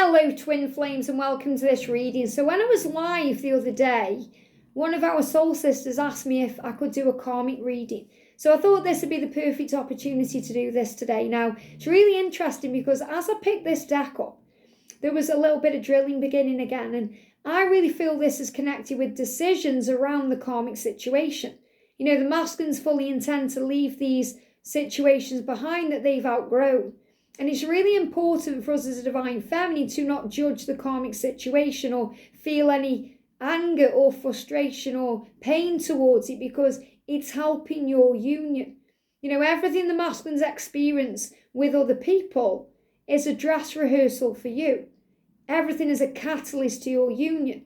Hello twin flames and welcome to this reading. So when I was live the other day, one of our soul sisters asked me if I could do a karmic reading. So I thought this would be the perfect opportunity to do this today. Now, it's really interesting because as I picked this deck up, there was a little bit of drilling beginning again, and I really feel this is connected with decisions around the karmic situation. You know, the masculines fully intend to leave these situations behind that they've outgrown. And it's really important for us as a divine feminine to not judge the karmic situation or feel any anger or frustration or pain towards it, because it's helping your union. You know, everything the masculines experience with other people is a dress rehearsal for you. Everything is a catalyst to your union.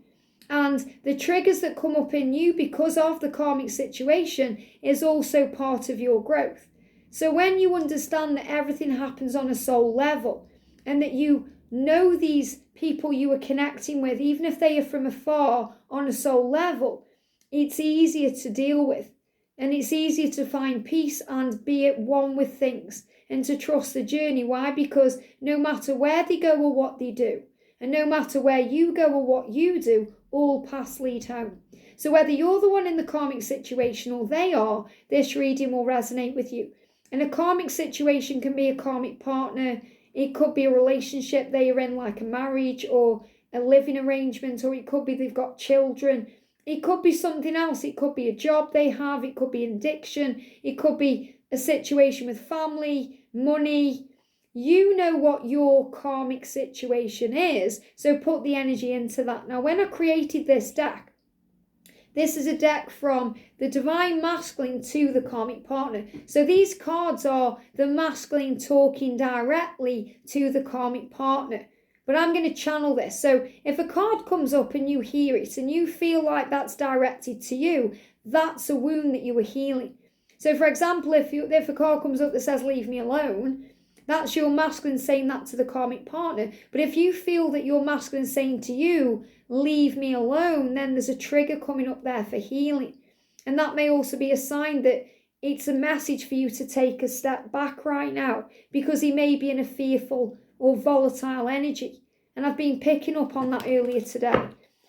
And the triggers that come up in you because of the karmic situation is also part of your growth. So when you understand that everything happens on a soul level and that you know these people you are connecting with, even if they are from afar on a soul level, it's easier to deal with. And it's easier to find peace and be at one with things and to trust the journey. Why? Because no matter where they go or what they do, and no matter where you go or what you do, all paths lead home. So whether you're the one in the karmic situation or they are, this reading will resonate with you. And a karmic situation can be a karmic partner. It could be a relationship they are in, like a marriage or a living arrangement, or it could be they've got children. It could be something else. It could be a job they have. It could be an addiction. It could be a situation with family, money. You know what your karmic situation is, so put the energy into that. Now, when I created this deck, this is a deck from the divine masculine to the karmic partner. So these cards are the masculine talking directly to the karmic partner. But I'm going to channel this. So if a card comes up and you hear it and you feel like that's directed to you, that's a wound that you are healing. So for example, if a card comes up that says, leave me alone, that's your masculine saying that to the karmic partner. But if you feel that your masculine saying to you, leave me alone, then there's a trigger coming up there for healing. And that may also be a sign that it's a message for you to take a step back right now, because he may be in a fearful or volatile energy. And I've been picking up on that earlier today.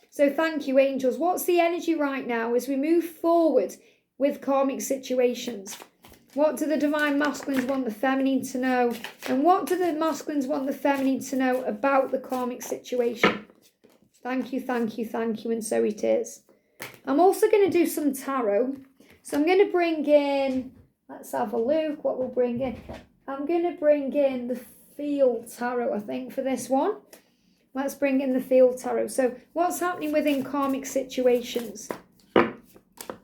So thank you, angels. What's the energy right now as we move forward with karmic situations? What do the divine masculines want the feminine to know? And what do the masculines want the feminine to know about the karmic situation? Thank you, thank you, thank you. And so it is. I'm also going to do some tarot. So I'm going to bring in, let's have a look what we'll bring in. I'm going to bring in the field tarot, I think, for this one. Let's bring in the field tarot. So what's happening within karmic situations?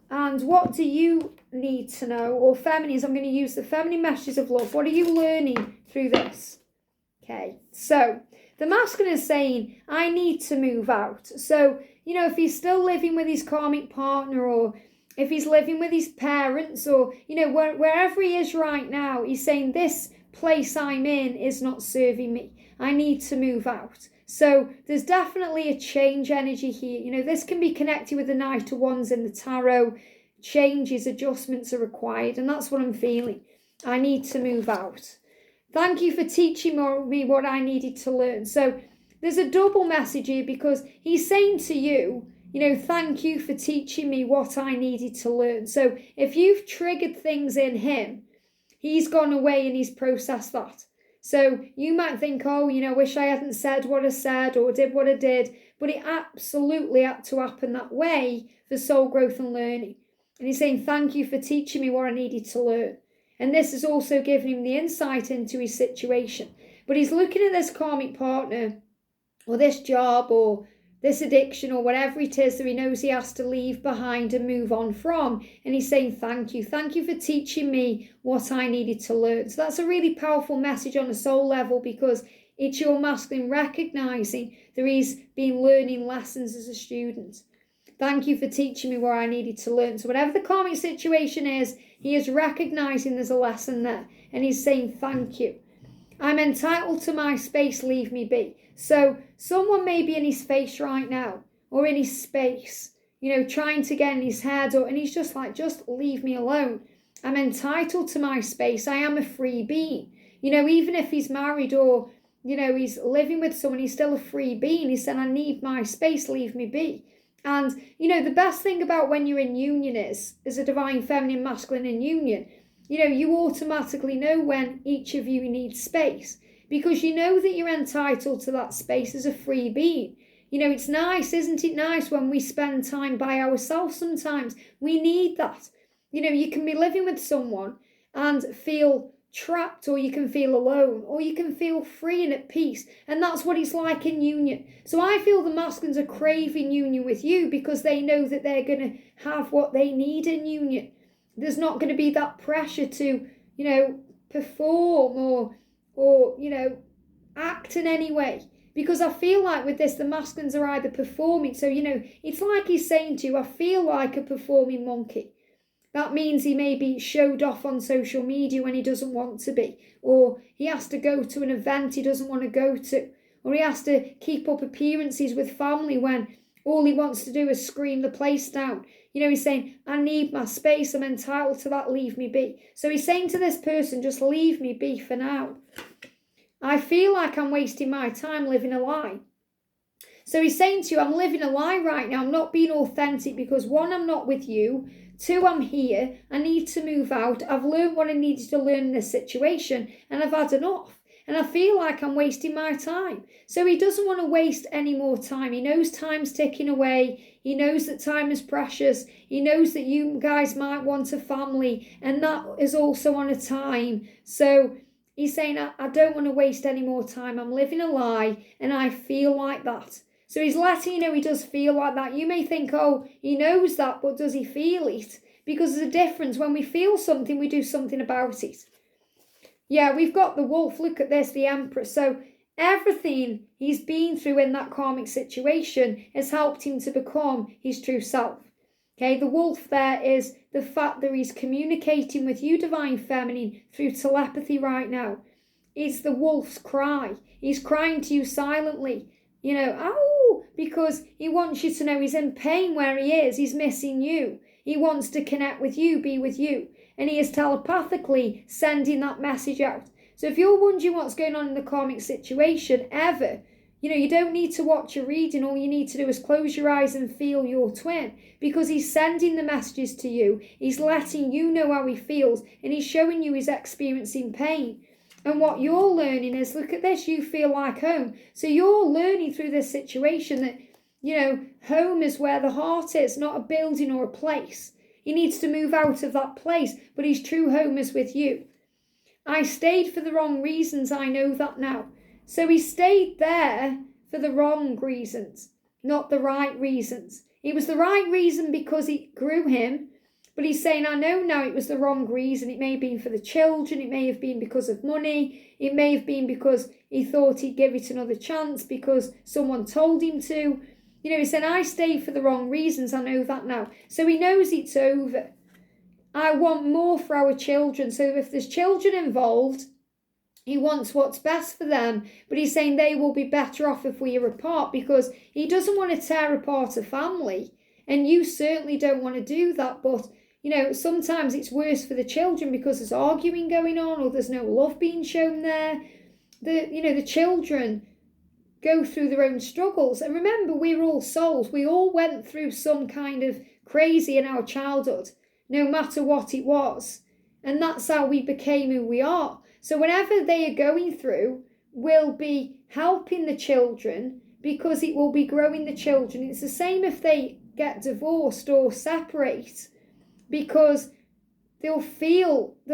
And what do you need to know? Or feminines, I'm going to use the feminine messages of love. What are you learning through this? Okay, so the masculine is saying, I need to move out. So, you know, if he's still living with his karmic partner, or if he's living with his parents, or, you know, wherever he is right now, he's saying, this place I'm in is not serving me. I need to move out. So there's definitely a change energy here. You know, this can be connected with the Knight of Wands in the tarot. Changes, adjustments are required, and that's what I'm feeling. I need to move out. Thank you for teaching me what I needed to learn. So there's a double message here, because he's saying to you, you know, thank you for teaching me what I needed to learn. So if you've triggered things in him, he's gone away and he's processed that. So you might think, oh, you know, wish I hadn't said what I said or did what I did. But it absolutely had to happen that way for soul growth and learning. And he's saying, thank you for teaching me what I needed to learn. And this has also given him the insight into his situation. But he's looking at this karmic partner, or this job, or this addiction, or whatever it is that he knows he has to leave behind and move on from. And he's saying, thank you. Thank you for teaching me what I needed to learn. So that's a really powerful message on a soul level, because it's your masculine recognizing that he's been learning lessons as a student. Thank you for teaching me what I needed to learn. So whatever the karmic situation is, he is recognizing there's a lesson there. And he's saying, thank you. I'm entitled to my space, leave me be. So someone may be in his face right now, or in his space, you know, trying to get in his head, and he's just like, just leave me alone. I'm entitled to my space. I am a free being. You know, even if he's married, or he's living with someone, he's still a free being. He's saying, I need my space, leave me be. And, the best thing about when you're in union is a divine feminine, masculine in union, you automatically know when each of you needs space, because you know that you're entitled to that space as a free being. It's nice, isn't it nice when we spend time by ourselves sometimes? We need that. You can be living with someone and feel trapped, or you can feel alone, or you can feel free and at peace. And that's what it's like in union. So I feel the masculines are craving union with you because they know that they're going to have what they need in union. There's not going to be that pressure to, perform or act in any way. Because I feel like with this, the masculines are either performing. So, it's like he's saying to you, I feel like a performing monkey. That means he may be showed off on social media when he doesn't want to be. Or he has to go to an event he doesn't want to go to. Or he has to keep up appearances with family when all he wants to do is scream the place down. He's saying, I need my space, I'm entitled to that, leave me be. So he's saying to this person, just leave me be for now. I feel like I'm wasting my time living a lie. So he's saying to you, I'm living a lie right now. I'm not being authentic because 1, I'm not with you. 2, I'm here. I need to move out. I've learned what I needed to learn in this situation and I've had enough. And I feel like I'm wasting my time. So he doesn't want to waste any more time. He knows time's ticking away. He knows that time is precious. He knows that you guys might want a family and that is also on a time. So he's saying, I don't want to waste any more time. I'm living a lie and I feel like that. So he's letting you know he does feel like that. You may think, oh, he knows that, but does he feel it? Because there's a difference. When we feel something, we do something about it. Yeah, we've got the wolf. Look at this, the Empress. So everything he's been through in that karmic situation has helped him to become his true self. Okay, the wolf there is the fact that he's communicating with you, divine feminine, through telepathy right now. It's the wolf's cry. He's crying to you silently. Ow, because he wants you to know he's in pain where he is. He's missing you. He wants to connect with you, be with you. And he is telepathically sending that message out. So if you're wondering what's going on in the karmic situation ever, you don't need to watch a reading. All you need to do is close your eyes and feel your twin, because he's sending the messages to you. He's letting you know how he feels and he's showing you he's experiencing pain. And what you're learning is, look at this, you feel like home. So you're learning through this situation that, home is where the heart is, not a building or a place. He needs to move out of that place, but his true home is with you. I stayed for the wrong reasons, I know that now. So he stayed there for the wrong reasons, not the right reasons. It was the right reason because it grew him, but he's saying, I know now it was the wrong reason. It may have been for the children, it may have been because of money, it may have been because he thought he'd give it another chance because someone told him to. He said, I stayed for the wrong reasons, I know that now. So he knows it's over. I want more for our children. So if there's children involved, he wants what's best for them, but he's saying they will be better off if we are apart, because he doesn't want to tear apart a family, and you certainly don't want to do that. But sometimes it's worse for the children because there's arguing going on or there's no love being shown there. The children go through their own struggles. And remember, we're all souls. We all went through some kind of crazy in our childhood, no matter what it was. And that's how we became who we are. So whenever they are going through, we'll be helping the children because it will be growing the children. It's the same if they get divorced or separate, because there'll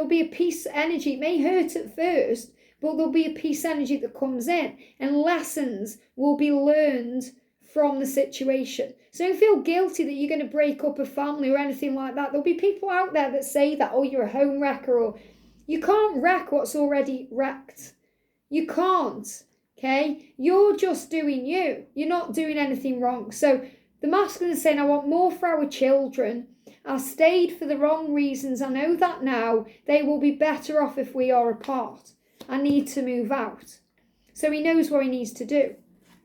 be a peace energy. It may hurt at first, but there'll be a peace energy that comes in and lessons will be learned from the situation. So don't feel guilty that you're going to break up a family or anything like that. There'll be people out there that say that, oh, you're a home wrecker, or you can't wreck what's already wrecked. You can't, okay? You're just doing you. You're not doing anything wrong. So the masculine is saying, I want more for our children. I stayed for the wrong reasons. I know that now. They will be better off if we are apart. I need to move out. So he knows what he needs to do.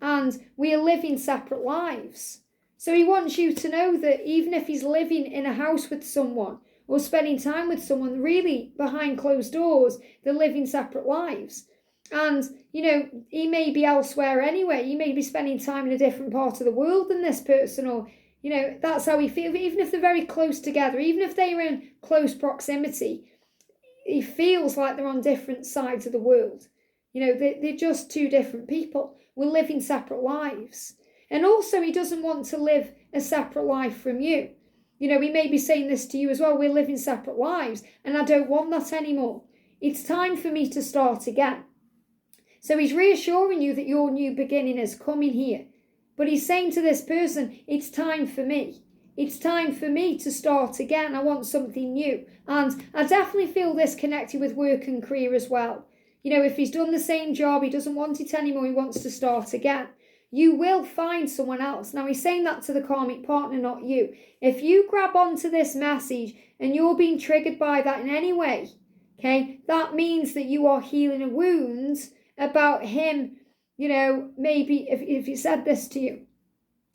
And we are living separate lives. So he wants you to know that even if he's living in a house with someone or spending time with someone, really behind closed doors, they're living separate lives. And, he may be elsewhere anyway. He may be spending time in a different part of the world than this person, or, that's how he feels. Even if they're very close together, even if they're in close proximity, he feels like they're on different sides of the world. They're just two different people. We're living separate lives. And also, he doesn't want to live a separate life from you. He may be saying this to you as well. We're living separate lives, and I don't want that anymore. It's time for me to start again. So he's reassuring you that your new beginning is coming here. But he's saying to this person, it's time for me. It's time for me to start again. I want something new. And I definitely feel this connected with work and career as well. If he's done the same job, he doesn't want it anymore, he wants to start again. You will find someone else. Now, he's saying that to the karmic partner, not you. If you grab onto this message and you're being triggered by that in any way, okay, that means that you are healing a wound about him. Maybe if he said this to you,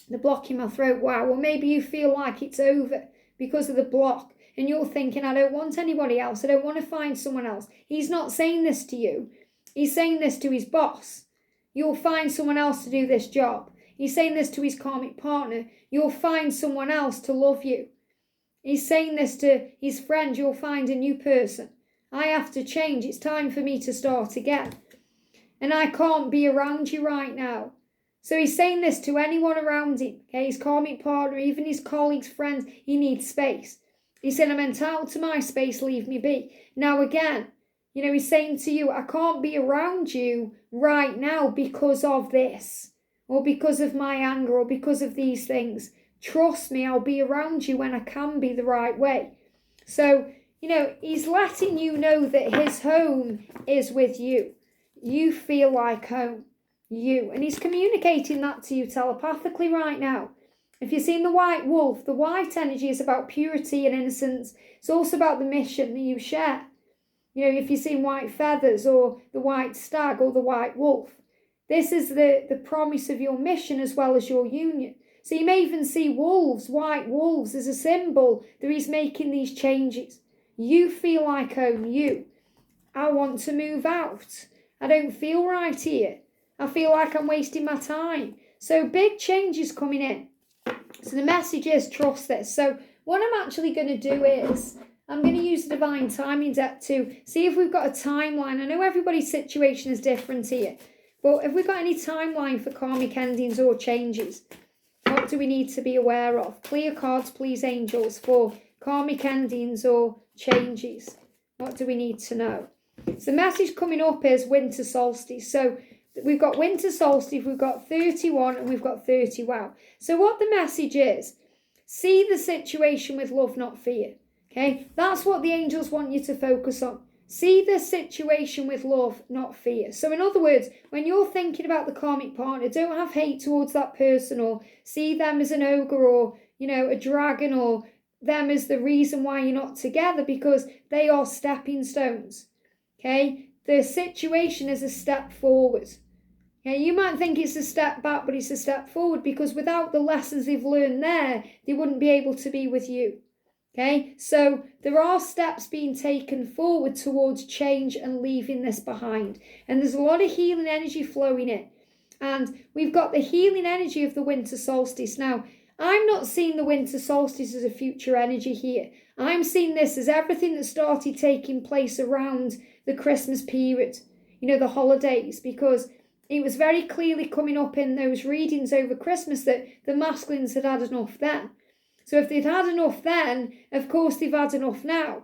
the block in my throat, wow, or maybe you feel like it's over because of the block, and you're thinking, I don't want anybody else, I don't want to find someone else. He's not saying this to you. He's saying this to his boss. You'll find someone else to do this job. He's saying this to his karmic partner. You'll find someone else to love you. He's saying this to his friend. You'll find a new person. I have to change. It's time for me to start again. And I can't be around you right now. So he's saying this to anyone around him. Okay, his karmic partner, even his colleagues, friends. He needs space. He said, I'm entitled to my space. Leave me be. Now again, he's saying to you, I can't be around you right now because of this, or because of my anger, or because of these things. Trust me, I'll be around you when I can be the right way. So, he's letting you know that his home is with you. You feel like home. You. And he's communicating that to you telepathically right now. If you've seen the white wolf, the white energy is about purity and innocence. It's also about the mission that you share. If you've seen white feathers, or the white stag, or the white wolf, this is the promise of your mission as well as your union. So you may even see wolves, white wolves, as a symbol that he's making these changes. You feel like home. You. I want to move out. I don't feel right here. I feel like I'm wasting my time. So big changes coming in. So the message is trust this. So what I'm actually going to do is I'm going to use the divine timing deck to see if we've got a timeline. I know everybody's situation is different here, but have we got any timeline for karmic endings or changes? What do we need to be aware of? Clear cards, please, angels, for karmic endings or changes. What do we need to know? So the message coming up is winter solstice. So we've got winter solstice, we've got 31, and we've got 30. Wow. So what the message is, see the situation with love, not fear. Okay, that's what the angels want you to focus on. See the situation with love, not fear. So in other words, when you're thinking about the karmic partner, don't have hate towards that person, or see them as an ogre, or, a dragon, or them as the reason why you're not together, because they are stepping stones. Okay, the situation is a step forward. Okay, you might think it's a step back, but it's a step forward, because without the lessons they've learned there, they wouldn't be able to be with you. Okay, so there are steps being taken forward towards change and leaving this behind. And there's a lot of healing energy flowing in. And we've got the healing energy of the winter solstice. Now, I'm not seeing the winter solstice as a future energy here. I'm seeing this as everything that started taking place around the Christmas period, the holidays, because it was very clearly coming up in those readings over Christmas that the masculines had had enough then. So if they'd had enough then, of course they've had enough now.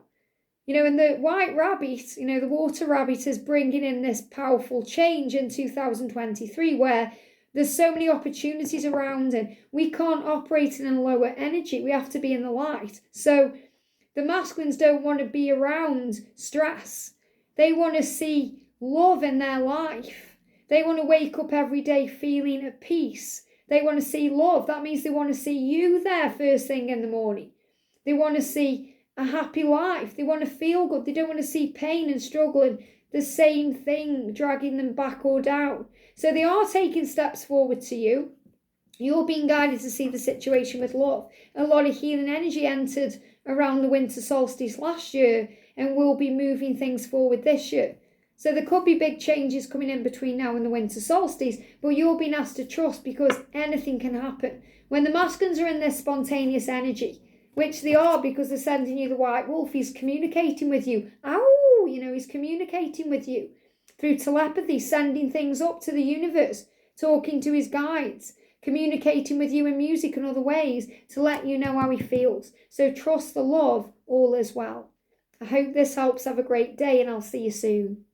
And the white rabbit, the water rabbit, is bringing in this powerful change in 2023 where there's so many opportunities around, and we can't operate in a lower energy. We have to be in the light. So the masculines don't want to be around stress. They want to see love in their life. They want to wake up every day feeling at peace. They want to see love. That means they want to see you there first thing in the morning. They want to see a happy life. They want to feel good. They don't want to see pain and struggle and the same thing dragging them back or down. So they are taking steps forward to you. You're being guided to see the situation with love. A lot of healing energy entered around the winter solstice last year and will be moving things forward this year. So there could be big changes coming in between now and the winter solstice, but you're being asked to trust because anything can happen. When the masculines are in this spontaneous energy, which they are because they're sending you the white wolf, he's communicating with you. Ow, he's communicating with you through telepathy, sending things up to the universe, talking to his guides, communicating with you in music and other ways to let you know how he feels. So trust the love, all is well. I hope this helps. Have a great day and I'll see you soon.